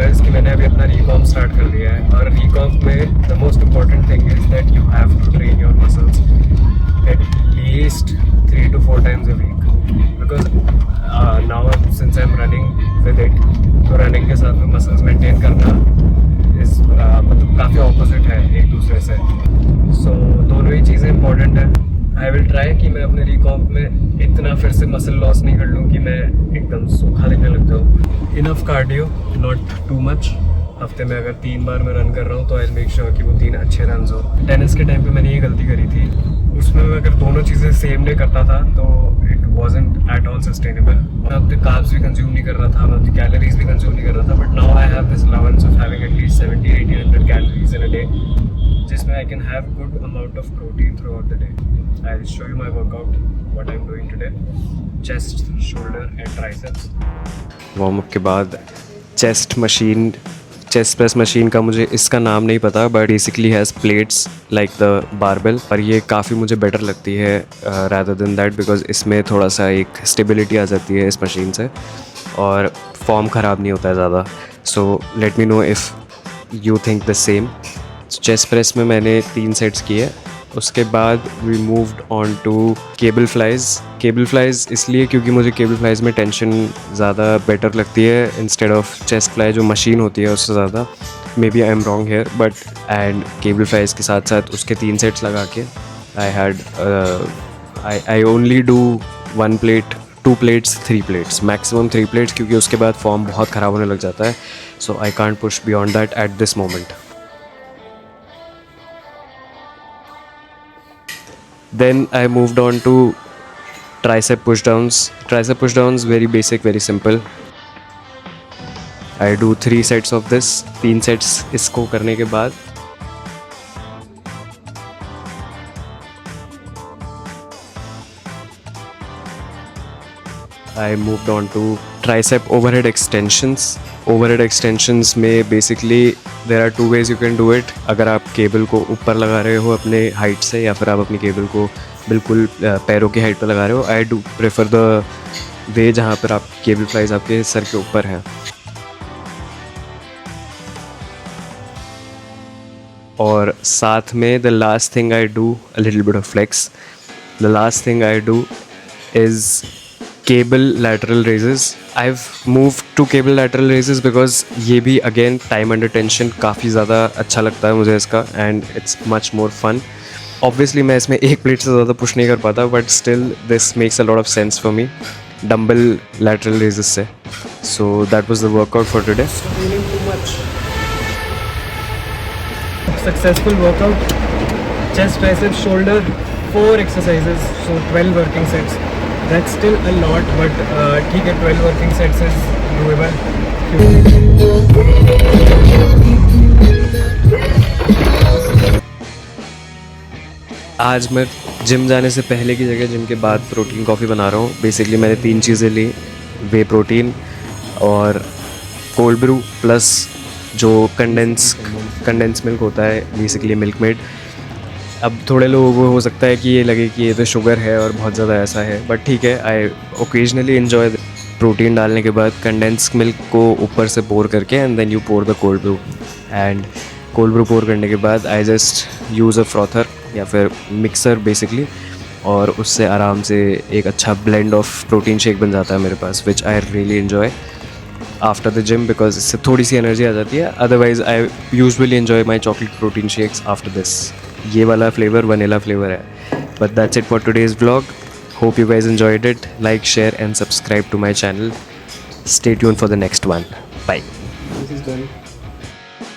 Guys कि मैंने अभी अपना रिकॉम स्टार्ट कर दिया है, और रिकॉम में the most important thing is that you have to train your muscles at least 3 to 4 times a week, because now since I'm running with it, तो रनिंग के साथ में मसल्स मेंटेन करना इस मतलब काफ़ी ऑपोजिट है एक दूसरे से. सो दोनों ही चीज़ें इंपॉर्टेंट है. आई विल ट्राई कि मैं अपने रिकॉम्प में इतना फिर से मसल लॉस नहीं कर लूँ कि मैं एकदम सूखा दिखने लग जाऊँ. Enough cardio, not too much. हफ्ते में अगर 3 बार मैं रन कर रहा हूँ तो आई मेक श्योर कि वो 3 अच्छे रन हो. टेनिस के टाइम पे मैंने ये गलती करी थी, उसमें मैं अगर दोनों चीज़ें सेम डे करता था तो it wasn't at all sustainable. मैं अपने कार्ब्स भी कंज्यूम नहीं कर रहा था, मैं अपनी कैलोरीज भी कंज्यूम नहीं कर रहा था. But now I have this allowance of having at least 70-1800 calories in a day, जिसमें I can have good amount of protein throughout the day. I will show you my workout what I am doing today. Chest, shoulder and triceps. Warm up के बाद chest press machine का मुझे इसका नाम नहीं पता, but basically has plates like the barbell. और ये काफ़ी मुझे बेटर लगती है रादर देन दैट, बिकॉज इसमें थोड़ा सा एक स्टेबिलिटी आ जाती है इस मशीन से, और फॉर्म ख़राब नहीं होता है ज़्यादा. So let me know if you think the same. Chest press में मैंने 3 सेट्स किए. उसके बाद we moved on to cable flies इसलिए क्योंकि मुझे केबल फ्लाइज में टेंशन ज़्यादा बेटर लगती है इंस्टेड ऑफ चेस्ट फ्लाई जो मशीन होती है उससे ज़्यादा. Maybe I am wrong here, but and cable flies के साथ साथ उसके 3 सेट्स लगा के I only do 1 plate, 2 plates, 3 plates, maximum 3 plates, क्योंकि उसके बाद फॉर्म बहुत ख़राब होने लग जाता है. So I can't push beyond that at this moment. Then I moved on to tricep pushdowns. Tricep pushdowns, very basic, very simple. I do 3 sets of this. 3 sets इसको करने के बाद I moved on to tricep overhead extensions. Overhead extensions में basically there are 2 ways you can do it. अगर आप cable को ऊपर लगा रहे हो अपने हाइट से, या फिर आप अपनी केबल को बिल्कुल पैरों की हाइट पर लगा रहे हो. I do prefer the way जहाँ पर आप केबल फ्लाइज आपके सर के ऊपर है. और साथ में the last thing I do a little bit of flex. The last thing I do is cable lateral raises. I've moved to cable lateral raises because ये भी again time under tension काफ़ी ज़्यादा अच्छा लगता है मुझे इसका, and it's much more fun. Obviously मैं इसमें 1 प्लेट से ज़्यादा पुश नहीं कर पाता, but still this makes a lot of sense for me dumbbell lateral raises से. So that was the workout for today. Training too much. Successful workout. Chest, triceps, shoulder, 4 exercises, so 12 working sets. That's still a lot, but ठीक है, 12 working sets is doable. आज मैं gym जाने से पहले की जगह जिम के बाद प्रोटीन कॉफ़ी बना रहा हूँ. बेसिकली मैंने 3 चीज़ें ली, वे प्रोटीन और कोल्ड ब्रू प्लस जो कंडेंस मिल्क होता है, बेसिकली मिल्क मेड. अब थोड़े लोगों को हो सकता है कि ये लगे कि ये तो शुगर है और बहुत ज़्यादा ऐसा है, बट ठीक है, आई ओकेजनली इन्जॉय प्रोटीन डालने के बाद कंडेंस मिल्क को ऊपर से पोर करके, and then you pour the cold brew. And cold brew pour करने के बाद I just use a frother या फिर मिक्सर बेसिकली, और उससे आराम से एक अच्छा ब्लेंड ऑफ प्रोटीन शेक बन जाता है मेरे पास, which I really enjoy after the gym, because इससे थोड़ी सी एनर्जी आ जाती है. Otherwise I usually enjoy my chocolate protein shakes after this. ये वाला फ्लेवर वनीला फ्लेवर है. But that's it for today's vlog. Hope you guys enjoyed it. Like, share and subscribe to my channel. Stay tuned for the next one. Bye. This is done.